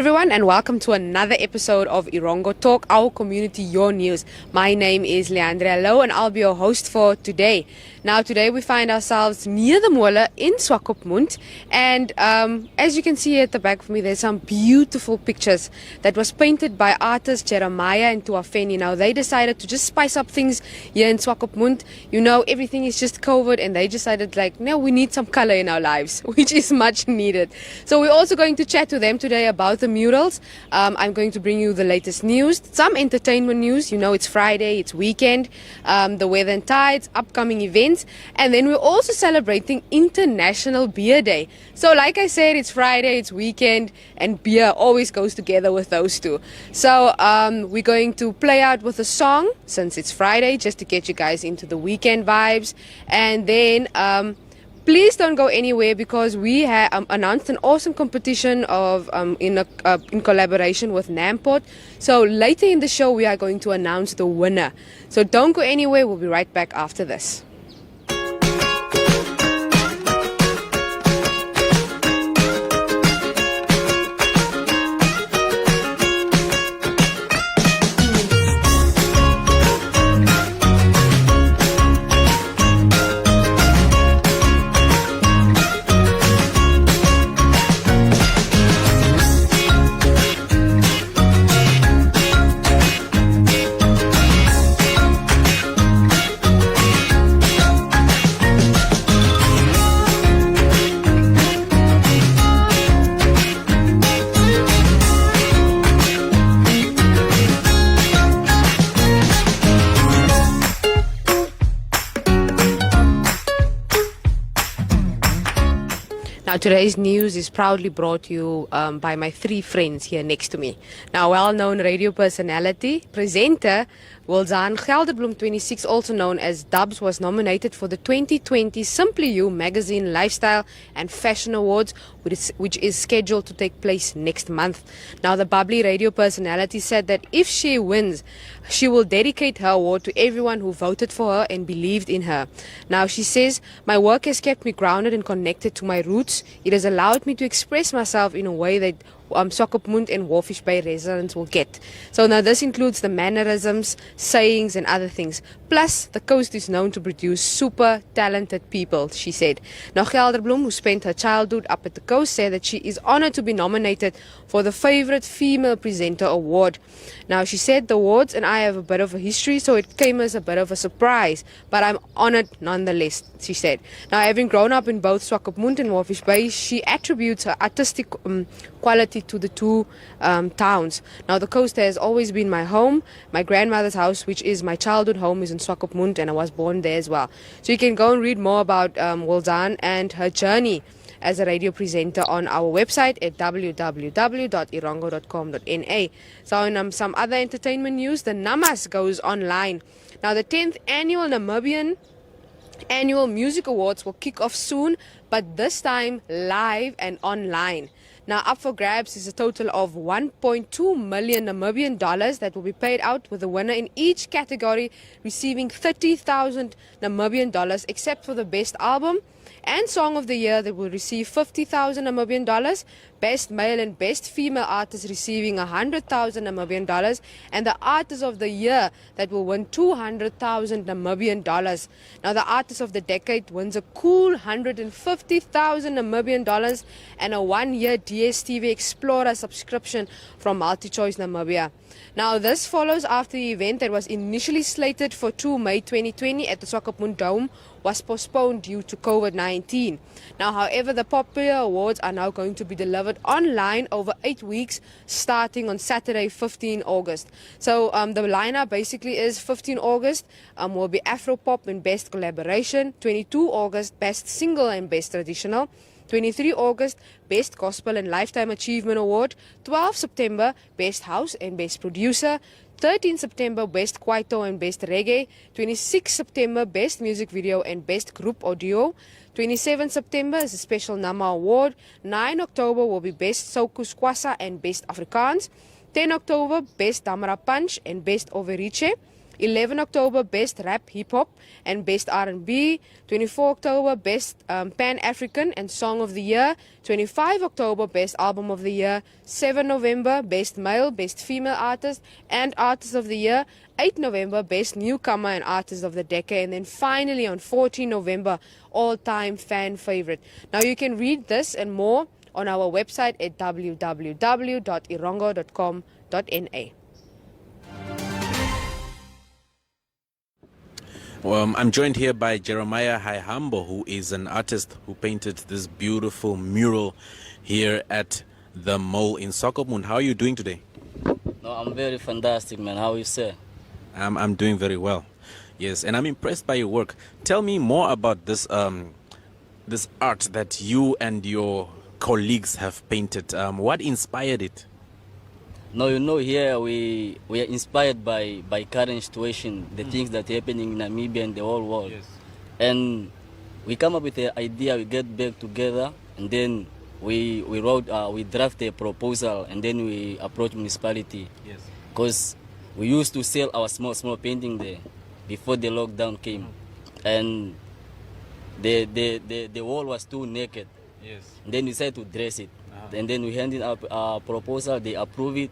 everyone, and welcome to another episode of Erongo Talk, our community, your news. My name is Leandrea Louw, and I'll be your host for today. Now, today we find ourselves near the Mole in Swakopmund, and as you can see at the back of me, there's some beautiful pictures that was painted by artist Jeremiah and Tuafeni. Now, they decided to just spice up things here in Swakopmund. You know, everything is just COVID, and they decided, like, no, we need some color in our lives, which is much needed. So we're also going to chat to them today about the murals. I'm going to bring you the latest news, some entertainment news. You know, it's Friday, it's weekend, the weather and tides, upcoming events. And then we're also celebrating International Beer Day. So like I said, it's Friday, it's weekend, and beer always goes together with those two. So we're going to play out with a song since it's Friday, just to get you guys into the weekend vibes. And then please don't go anywhere, because we have announced an awesome competition of in collaboration with Namport. So later in the show we are going to announce the winner. So don't go anywhere. We'll be right back after this. Now, today's news is proudly brought to you by my three friends here next to me. Now, well-known radio personality, presenter, Goud, 26, also known as Dubs, was nominated for the 2020 Simply You Magazine Lifestyle and Fashion Awards, which is scheduled to take place next month. Now, the bubbly radio personality said that if she wins, she will dedicate her award to everyone who voted for her and believed in her. Now, she says, "My work has kept me grounded and connected to my roots. It has allowed me to express myself in a way that Swakopmund and Walfish Bay residents will get." So now this includes the mannerisms, sayings and other things. Plus, the coast is known to produce super talented people, she said. Now, Goud, who spent her childhood up at the coast, said that she is honored to be nominated for the Favorite Female Presenter Award. Now, she said, "The awards and I have a bit of a history, so it came as a bit of a surprise, but I'm honored nonetheless," she said. Now, having grown up in both Swakopmund and Walfish Bay, she attributes her artistic quality to the two towns. Now, the coast has always been my home. My grandmother's house, which is my childhood home, is in Swakopmund, and I was born there as well. So you can go and read more about Goud and her journey as a radio presenter on our website at www.erongo.com.na. So in some other entertainment news, the Namas goes online. Now, the 10th annual Namibian Annual Music Awards will kick off soon, but this time live and online. Now, up for grabs is a total of 1.2 million Namibian dollars that will be paid out, with the winner in each category receiving 30,000 Namibian dollars, except for the best album and song of the year that will receive 50,000 Namibian dollars, best male and best female artist receiving 100,000 Namibian dollars, and the artist of the year that will win 200,000 Namibian dollars. Now, the artist of the decade wins a cool 150,000 Namibian dollars and a 1-year DSTV Explorer subscription from MultiChoice Namibia. Now, this follows after the event that was initially slated for 2 May 2020 at the Swakopmund Dome was postponed due to COVID-19. Now, however, the popular awards are now going to be delivered online over 8 weeks, starting on Saturday, 15 August. So the lineup basically is 15 August will be Afropop and Best Collaboration, 22 August Best Single and Best Traditional, 23 August Best Gospel and Lifetime Achievement Award, 12 September Best House and Best Producer, 13 September Best Kwaito and Best Reggae, 26 September Best Music Video and Best Group Audio, 27 September is a Special Nama Award, 9 October will be Best Soku Squasa and Best Afrikaans, 10 October Best Damara Punch and Best Overiche, 11 October, Best Rap Hip Hop and Best R&B. 24 October, Best Pan-African and Song of the Year. 25 October, Best Album of the Year. 7 November, Best Male, Best Female Artist and Artist of the Year. 8 November, Best Newcomer and Artist of the Decade. And then finally on 14 November, All-Time Fan Favorite. Now you can read this and more on our website at www.erongo.com.na. I'm joined here by Jeremiah Haihambo, who is an artist who painted this beautiful mural here at the mole in Swakopmund. How are you doing today? No, I'm very fantastic, man. How you say? I'm doing very well. Yes, and I'm impressed by your work. Tell me more about this this art that you and your colleagues have painted. What inspired it? No, you know, here we are inspired by current situation, the things that are happening in Namibia and the whole world. Yes. And we come up with the idea, we get back together, and then we draft a proposal, and then we approach municipality. Yes. Because we used to sell our small painting there before the lockdown came, and the wall was too naked. Yes. And then we decided to dress it, and then we handed up our proposal. They approve it,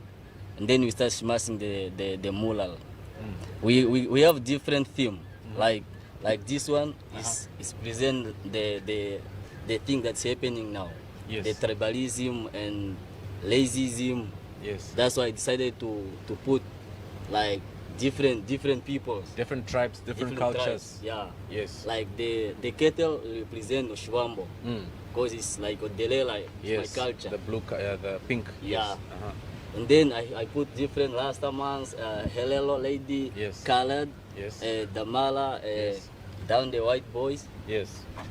and then we start smashing the mural. We have different theme, like this one is present the thing that's happening now, Yes. the tribalism and lazyism. Yes. That's why I decided to put like different peoples, Different tribes, different cultures. tribes, yeah. Yes. Like the kettle represent Oshwambo, because it's like Odelela, it's Yes. my culture. The blue, the pink. Yeah. Yes. And then I put different Rastamans, Helelo lady, Yes. colored, Yes. Damala, Yes. down the white boys. Yes.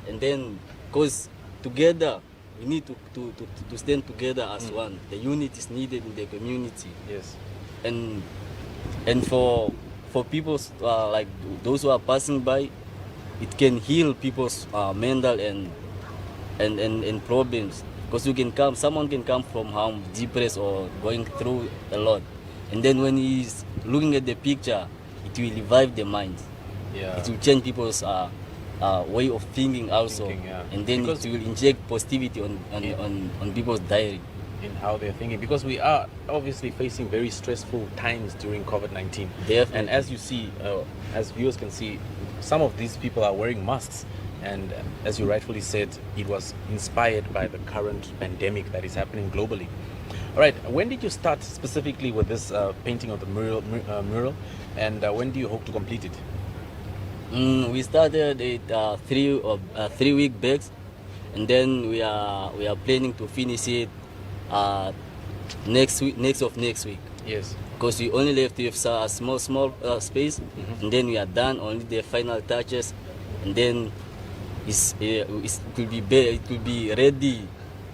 And then, because together, we need to stand together as one. The unity is needed in the community. Yes. And for people like those who are passing by, it can heal people's mental and problems. Because someone can come from home depressed or going through a lot, and then when he's looking at the picture, it will revive the mind. Yeah. It will change people's way of thinking also, Yeah. and then Because it will inject positivity on people's diary. In how they're thinking, because we are obviously facing very stressful times during COVID-19. Definitely. And as you see, as viewers can see, some of these people are wearing masks. And as you rightfully said, it was inspired by the current pandemic that is happening globally. All right, when did you start specifically with this painting of the mural? And when do you hope to complete it? We started it 3 week back, and then we are planning to finish it next week. Yes. Because we only left with a small space, and then we are done. Only the final touches, and then it will be ready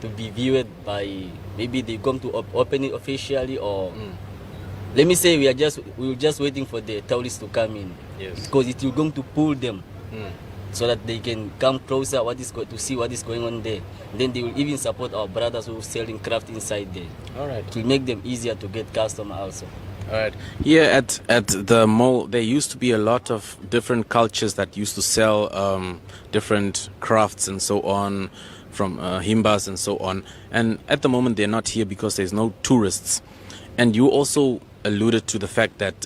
to be viewed by, maybe they come to open it officially, or let me say we were just waiting for the tourists to come in. Yes. Because it will going to pull them, so that they can come closer to see what is going on there. And then they will even support our brothers who are selling craft inside there. All right. To make them easier to get customers also. All right. Here at the mall, there used to be a lot of different cultures that used to sell different crafts and so on, from himbas and so on. And at the moment, they're not here because there's no tourists. And you also alluded to the fact that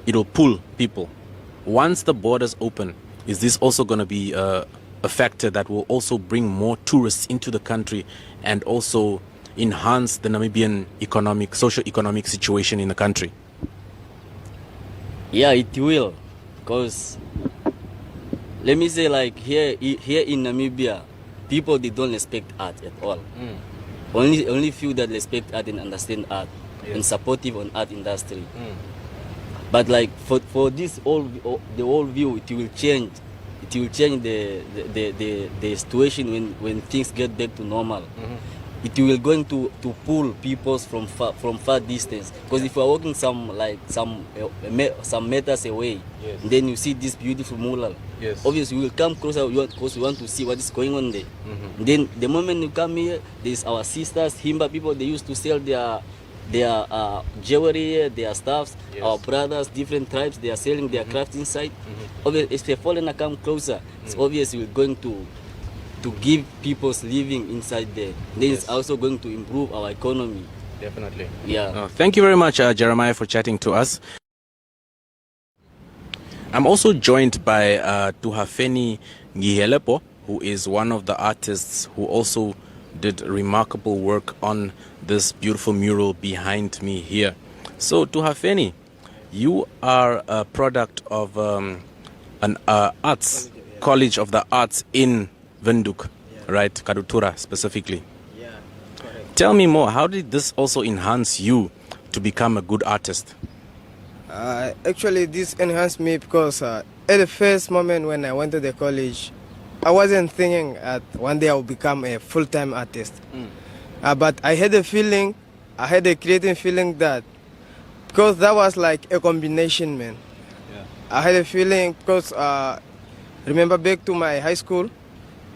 it'll pull people. Once the borders open, is this also going to be a factor that will also bring more tourists into the country and also enhance the Namibian socio-economic situation in the country? Yeah, it will. Because, let me say, like here in Namibia, people, they don't respect art at all. Only few that respect art and understand art, Yes. and supportive on art industry. But like for this the whole view, it will change. It will change the situation when things get back to normal. It will going to pull people from far distance. Because if you are walking some meters away, Yes. and then you see this beautiful mural, Yes. obviously we will come closer because we want to see what is going on there. Then the moment you come here, there's our sisters, Himba people. They used to sell their their jewelry, their stuffs. Yes. Our brothers, different tribes, they are selling their craft inside. Obviously, if the foreigner come closer, it's obvious we're going to give people's living inside there. Then it's also going to improve our economy. Definitely. Yeah. Thank you very much, Jeremiah, for chatting to us. I'm also joined by Tuhafeni Ngihelepo, who is one of the artists who also did remarkable work on this beautiful mural behind me here. So, Tuhafeni, you are a product of an arts college of the arts in Windhoek, right? Karutura specifically. Yeah, correct. Tell me more. How did this also enhance you to become a good artist? Actually, this enhanced me because at the first moment when I went to the college, I wasn't thinking that one day I would become a full-time artist. But I had a feeling, I had a creative feeling that, because that was like a combination, man. Yeah. I had a feeling because, remember back to my high school,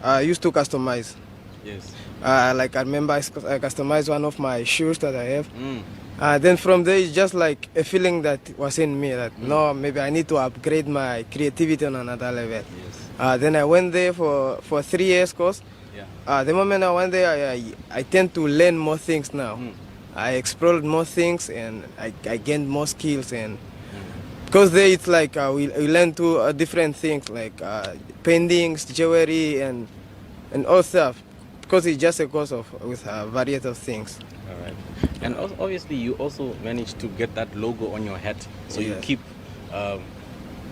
I used to customize. Yes. Like I remember I customized one of my shoes that I have. Then from there, it's just like a feeling that was in me that no, maybe I need to upgrade my creativity on another level. Yes. Then I went there for 3 years course. Yeah. The moment I went there, I tend to learn more things now. I explored more things and I gained more skills, and because there it's like we learn to different things like paintings, jewelry, and all stuff. Because it's just a course with a variety of things. All right. And obviously, you also managed to get that logo on your hat, so you Yes. keep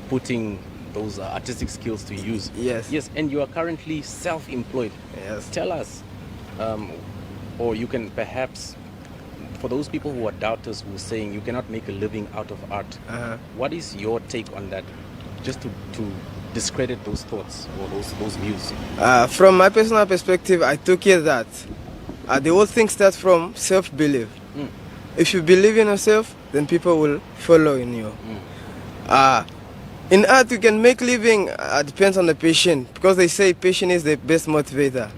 putting those artistic skills to use. Yes. Yes. And you are currently self-employed. Yes. Tell us, or you can perhaps, for those people who are doubters who are saying you cannot make a living out of art, what is your take on that? Just to discredit those thoughts or those views. From my personal perspective, I took it that the whole thing starts from self-belief. If you believe in yourself, then people will follow in you. In art, you can make living, depends on the patient, because they say patient is the best motivator.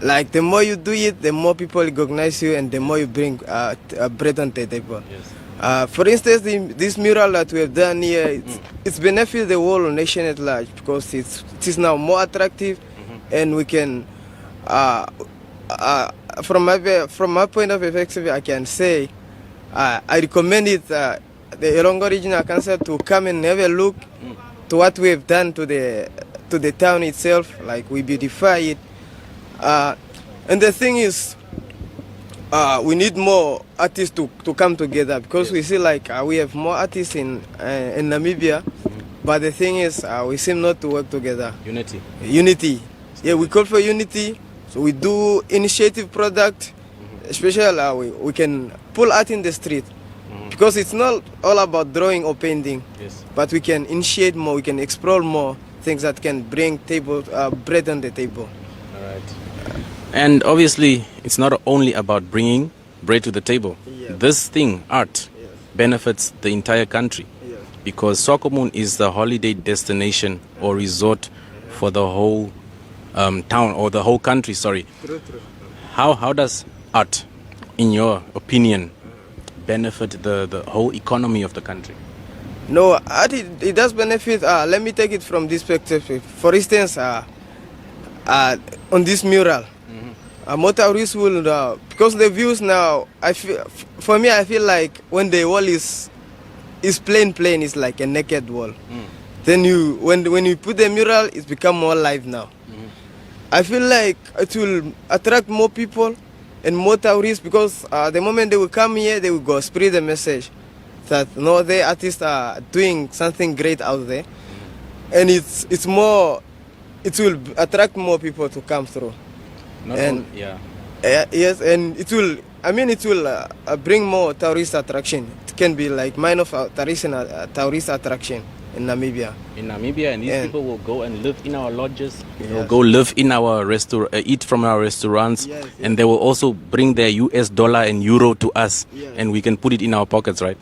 Like the more you do it, the more people recognize you and the more you bring bread on the table. Yes. For instance, this mural that we have done here, it's benefit the whole nation at large because it is now more attractive, and we can, from my point of perspective, I can say, I recommend it, the Erongo Regional Council to come and have a look to what we have done to the town itself, like we beautify it. And the thing is, we need more artists to come together because we see like we have more artists in Namibia, but the thing is we seem not to work together. Unity. Yeah, we call for unity. So we do initiative product, especially we can pull art in the street because it's not all about drawing or painting, but we can initiate more, we can explore more things that can bring bread on the table. All right. And obviously, it's not only about bringing bread to the table. Yeah. This thing, art, benefits the entire country because Swakopmund is the holiday destination or resort for the whole town or the whole country, sorry. True. How does art, in your opinion, benefit the whole economy of the country? No, art, it does benefit. Let me take it from this perspective. For instance, on this mural, more tourists will, because the views now, I feel like when the wall is plain, it's like a naked wall. Then when you put the mural, it's become more live now. I feel like it will attract more people and more tourists because the moment they will come here, they will go spread the message that no, the artists are doing something great out there, and it will attract more people to come through. Yes, and it will bring more tourist attraction. It can be like mine of tourist attraction in Namibia. And these people will go and live in our lodges. They will go live in our eat from our restaurants, and they will also bring their US dollar and euro to us, and we can put it in our pockets, right?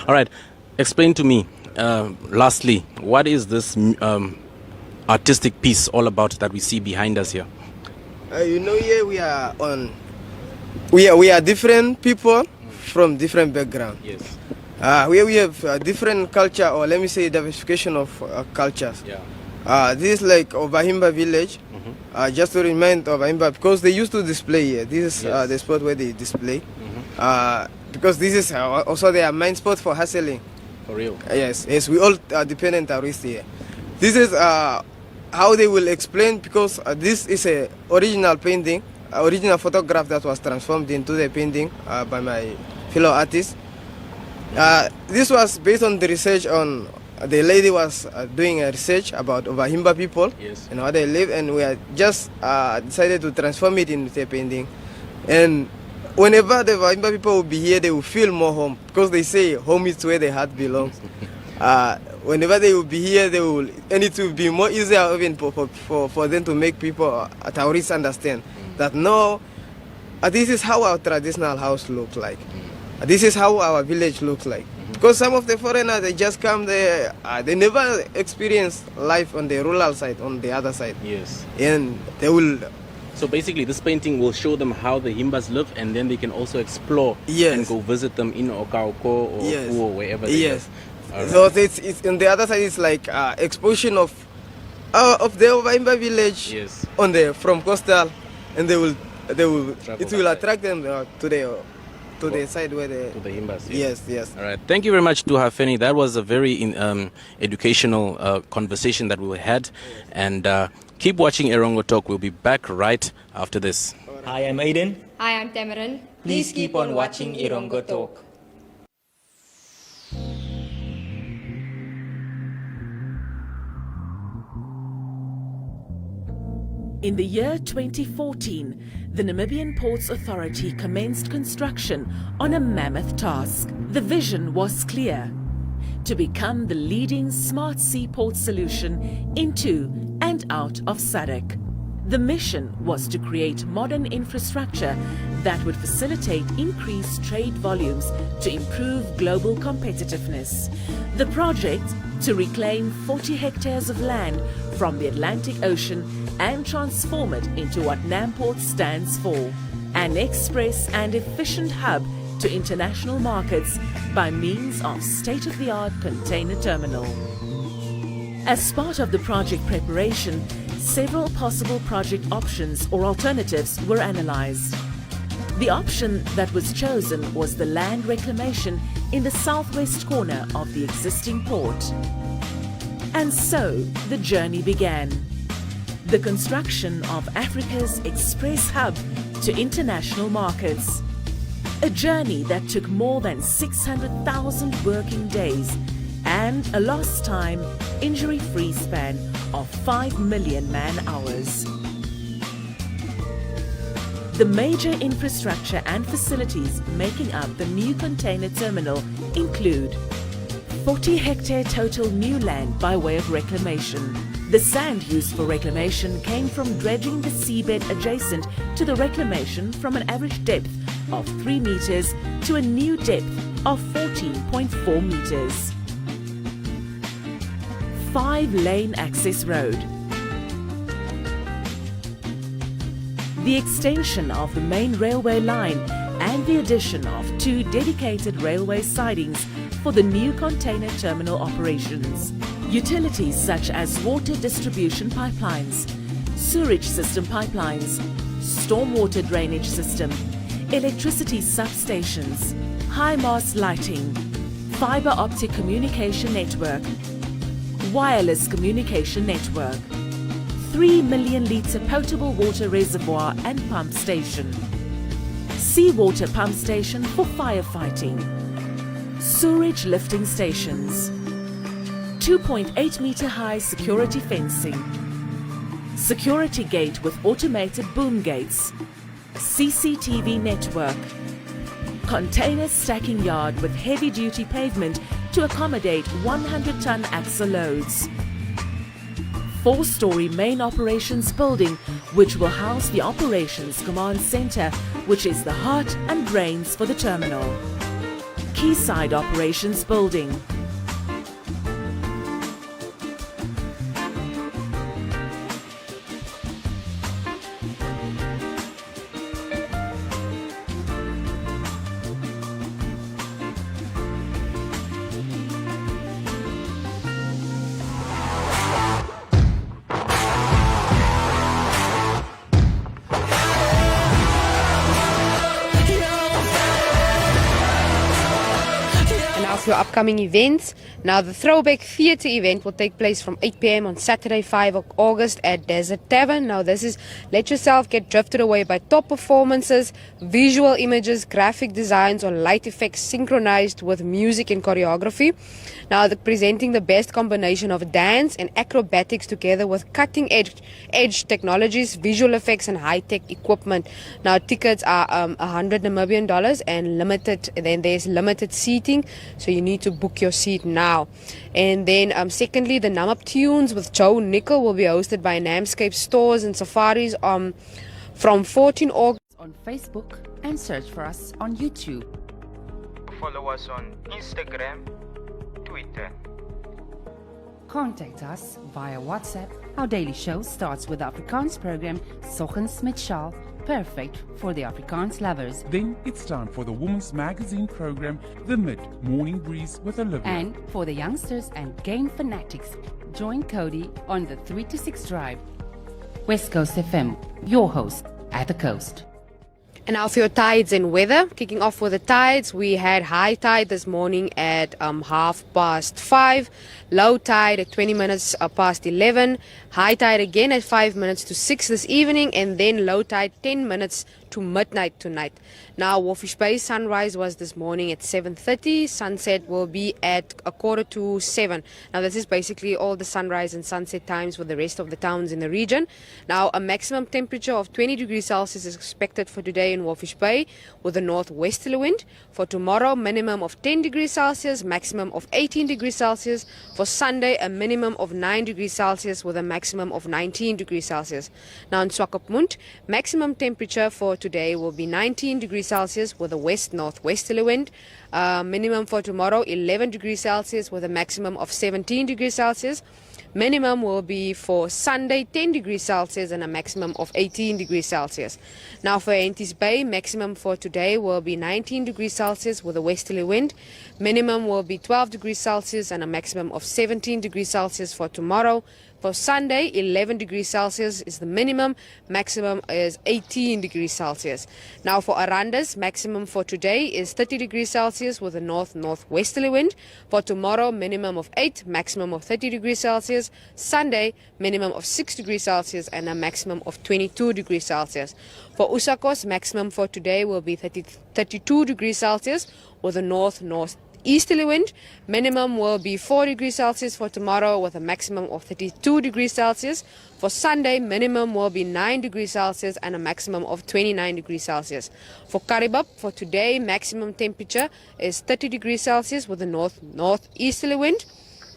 All right. Explain to me, lastly, what is this artistic piece all about that we see behind us here? Here we are we are different people from different backgrounds. Yes. We have different culture, or let me say diversification of cultures. Yeah. This is like Ovahimba village. Just to remind Ovahimba, because they used to display here. This is Yes. the spot where they display. Because this is also their main spot for hustling. For real. Yes, we all are dependent tourists here. This is how they will explain, because this is a original painting, original photograph that was transformed into the painting by my fellow artist. This was based on the research on, the lady was doing a research about Ovahimba people. Yes. And how they live, and we had just decided to transform it into a painting. And whenever the Ovahimba people will be here, they will feel more home, because they say home is where the heart belongs. Whenever they will be here, they will, and it will be more easier even for them to make people, tourists, understand that no, this is how our traditional house looks like. This is how our village looks like. Because some of the foreigners, they just come there, they never experience life on the rural side, on the other side. Yes. And they will, So basically, this painting will show them how the Himbas live, and then they can also explore Yes. and go visit them in Okaoko or Yes. Fuo, wherever they yes. live. So it's on the other side, it's like exposition of the Ovahimba village Yes. on the from coastal, and they will Travel it will that attract them to the side where they. To the Himbas. Yes. All right. Thank you very much, Duha Feni. That was a very educational conversation that we had. And keep watching Erongo Talk. We'll be back right after this. Hi, I'm Aiden. Hi, I'm Tamarin. Please keep on watching Erongo Talk. In the year 2014, the Namibian Ports Authority commenced construction on a mammoth task. The vision was clear: to become the leading smart seaport solution into and out of SADC. The mission was to create modern infrastructure that would facilitate increased trade volumes to improve global competitiveness. The project, to reclaim 40 hectares of land from the Atlantic Ocean and transform it into what Namport stands for: an express and efficient hub to international markets by means of state-of-the-art container terminal. As part of the project preparation, several possible project options or alternatives were analyzed. The option that was chosen was the land reclamation in the southwest corner of the existing port. And so the journey began. The construction of Africa's express hub to international markets. A journey that took more than 600,000 working days and a lost time, injury-free span of 5 million man-hours. The major infrastructure and facilities making up the new container terminal include 40-hectare total new land by way of reclamation. The sand used for reclamation came from dredging the seabed adjacent to the reclamation from an average depth of 3 meters to a new depth of 14.4 meters. 5-lane access road. The extension of the main railway line and the addition of 2 dedicated railway sidings for the new container terminal operations. Utilities such as water distribution pipelines, sewerage system pipelines, stormwater drainage system, electricity substations, high-mast lighting, fiber optic communication network, wireless communication network, 3 million litre potable water reservoir and pump station, seawater pump station for firefighting, sewerage lifting stations, 2.8 metre high security fencing, security gate with automated boom gates, CCTV network, container stacking yard with heavy duty pavement to accommodate 100-ton axle loads, 4-story main operations building which will house the operations command centre, which is the heart and brains for the terminal, quayside operations building, And now for your upcoming events. Now the Throwback Theatre event will take place from 8 p.m. on Saturday 5 of August at Desert Tavern. Now this is let yourself get drifted away by top performances, visual images, graphic designs or light effects synchronized with music and choreography. Now presenting the best combination of dance and acrobatics together with cutting edge technologies, visual effects and high-tech equipment. Now tickets are 100 Namibian dollars and limited, and then there's limited seating. So you need to book your seat now. And then secondly, the Namport Tunes with Joe Nickel will be hosted by Namscape Stores and Safaris from 14 August. On Facebook and search for us on YouTube. Follow us on Instagram, Twitter. Contact us via WhatsApp. Our daily show starts with the Afrikaans program Soggens met Shaal, perfect for the Afrikaans lovers. Then it's time for the women's magazine program, The Mid-Morning Breeze with Olivia. And for the youngsters and game fanatics, join Cody on the 3 to 6 drive. West Coast FM, your host at the coast. And now for your tides and weather. Kicking off with the tides, we had high tide this morning at 5:30. Low tide at 20 minutes past 11. High tide again at 5 minutes to 6 this evening. And then low tide 10 minutes to midnight tonight. Now Walvis Bay sunrise was this morning at 7:30. Sunset will be at 6:45. Now this is basically all the sunrise and sunset times for the rest of the towns in the region. Now a maximum temperature of 20 degrees Celsius is expected for today in Walvis Bay with a northwesterly wind. For tomorrow, minimum of 10 degrees Celsius, maximum of 18 degrees Celsius. For Sunday, a minimum of 9 degrees Celsius with a maximum of 19 degrees Celsius. Now in Swakopmund, maximum temperature for today will be 19 degrees Celsius with a west-northwesterly wind. Minimum for tomorrow 11 degrees Celsius with a maximum of 17 degrees Celsius. Minimum will be for Sunday 10 degrees Celsius and a maximum of 18 degrees Celsius. Now for Henties Bay, maximum for today will be 19 degrees Celsius with a westerly wind. Minimum will be 12 degrees Celsius and a maximum of 17 degrees Celsius for tomorrow. For Sunday, 11 degrees Celsius is the minimum. Maximum is 18 degrees Celsius. Now for Ahrens, maximum for today is 30 degrees Celsius with a north-northwesterly wind. For tomorrow, minimum of 8, maximum of 30 degrees Celsius. Sunday, minimum of 6 degrees Celsius and a maximum of 22 degrees Celsius. For Usakos, maximum for today will be 32 degrees Celsius with a north-northeasterly wind. Minimum will be 4 degrees Celsius for tomorrow with a maximum of 32 degrees Celsius. For Sunday, minimum will be 9 degrees Celsius and a maximum of 29 degrees Celsius. For Karibab, for today, maximum temperature is 30 degrees Celsius with a north-northeasterly wind.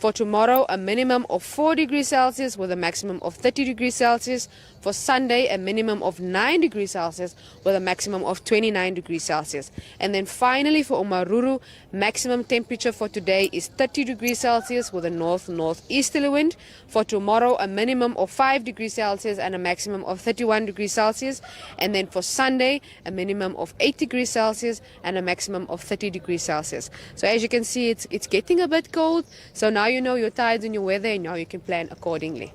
For tomorrow, a minimum of 4 degrees Celsius with a maximum of 30 degrees Celsius. For Sunday, a minimum of 9 degrees Celsius with a maximum of 29 degrees Celsius. And then finally for Omaruru, maximum temperature for today is 30 degrees Celsius with a north-northeasterly wind. For tomorrow, a minimum of 5 degrees Celsius and a maximum of 31 degrees Celsius. And then for Sunday, a minimum of 8 degrees Celsius and a maximum of 30 degrees Celsius. So as you can see, it's getting a bit cold. So now you know your tides and your weather, and now you can plan accordingly.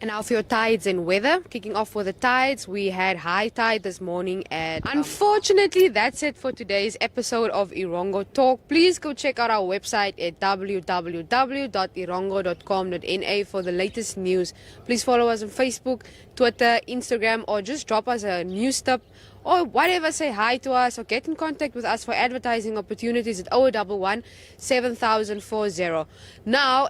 And now for your tides and weather. Kicking off with the tides, we had high tide this morning at... Unfortunately, that's it for today's episode of Erongo Talk. Please go check out our website at www.erongo.com.na for the latest news. Please follow us on Facebook, Twitter, Instagram, or just drop us a news tip or whatever, say hi to us or get in contact with us for advertising opportunities at 011 7040. Now,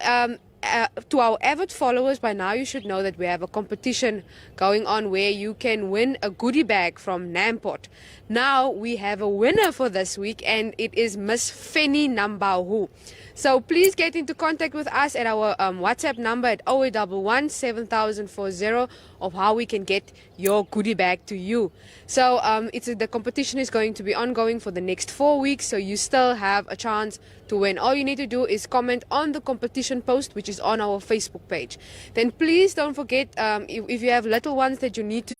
to our avid followers, by now you should know that we have a competition going on where you can win a goodie bag from Namport. Now we have a winner for this week, and it is Miss Fenny Nambahu. So please get into contact with us at our WhatsApp number at 0811 7040 of how we can get your goodie bag to you. So the competition is going to be ongoing for the next 4 weeks, so you still have a chance to win. All you need to do is comment on the competition post, which is on our Facebook page. Then please don't forget, if you have little ones that you need to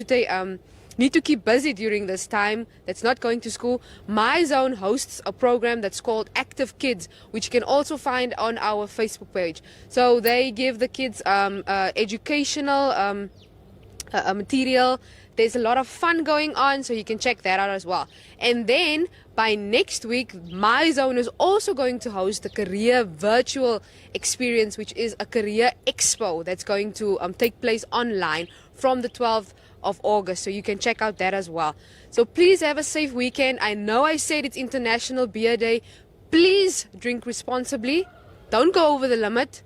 keep busy during this time that's not going to school, My Zone hosts a program that's called Active Kids, which you can also find on our Facebook page. So they give the kids educational material There's a lot of fun going on, so you can check that out as well. And then by next week, my zone is also going to host the career virtual experience, which is a career expo that's going to take place online from the 12th of August. So you can check out that as well. So please have a safe weekend. I know I said it's International Beer Day. Please drink responsibly. Don't go over the limit.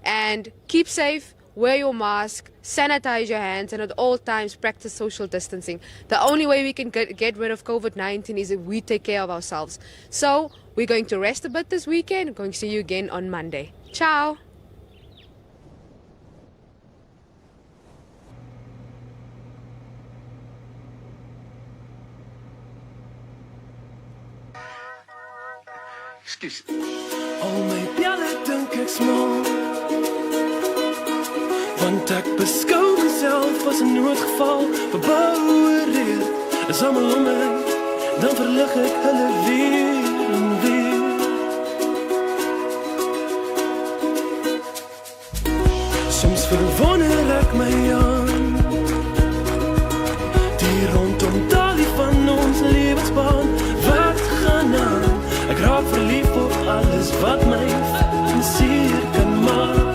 And keep safe. Wear your mask, sanitize your hands, and at all times practice social distancing. The only way we can get rid of COVID-19 is if we take care of ourselves. So we're going to rest a bit this weekend. I'm going to see you again on Monday. Ciao. Excuse. Al my belle dink ek smal, want ek beskou myself as 'n noodgeval. Verbouwe reed is almal om my, dan verlig ek hulle weer en weer. Soms verwonder ek my aan die rondom dalie van ons lewensbaan. Wat gaan aan? Ek raak verlief op alles wat my seer kan maak.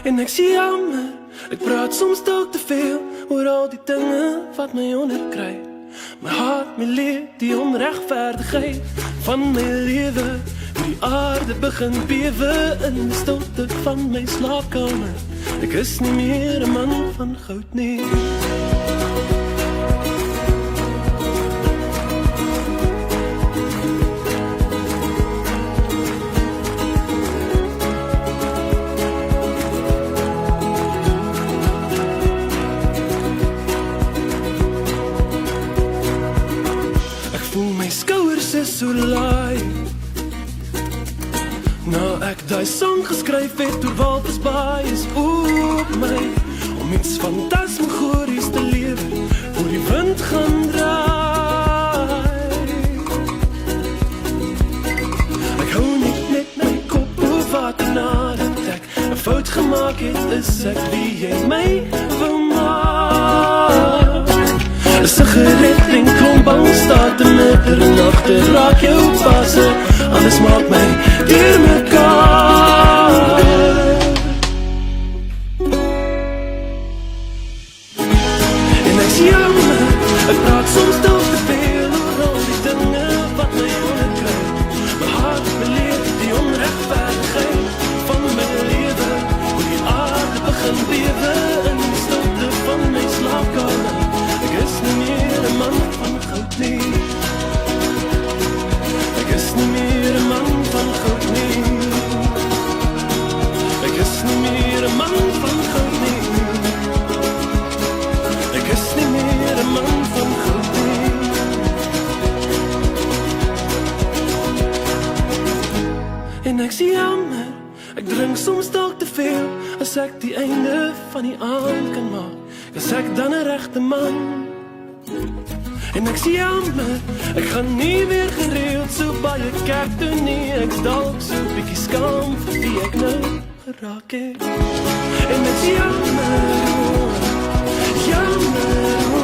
En ek sê jammer, ek praat soms dalk te veel oor al die dinge wat my onderkry. My hart, my leed, die onregverdigheid van my lewe. Die aarde begin bewe in die stilte van my slaapkamer. Ek is nie meer 'n man van goud nie. So laai. Nou ek daai song geskryf het toe Walvisbaai is op my om iets fantasmagories te lewe voor die wind gaan draai. Ek hou nie net my kop oor water nadat ek 'n fout gemaak het, is ek wie jy my wil maak. 'n sigaret en klomp bang staat in middernagte, raak jou passe, alles maak my deur mekaar. En ek sê jammer, ek praat soms dalk te veel oor al die dinge wat my onderkry. My hart, my leed, die onregverdigheid van my lewe, hoe die aarde begin bewe in die stilte van my slaapkamer. Ek is nie meer 'n man van goud nie. Ek is nie meer 'n man van goud nie. Ek is nie meer 'n man van goud nie. Ek is nie meer 'n man van goud nie. En ek sê jammer, ek drink soms dalk te veel. As ek die einde van die aand kan maak, is ek dan 'n regte man. En ek sê jammer, ek gaan nie weer gereeld so baie kerk toe nie. Ek's dalk so bietjie skaam vir wie ek nou geraak het. En ek sê jammer, jammer.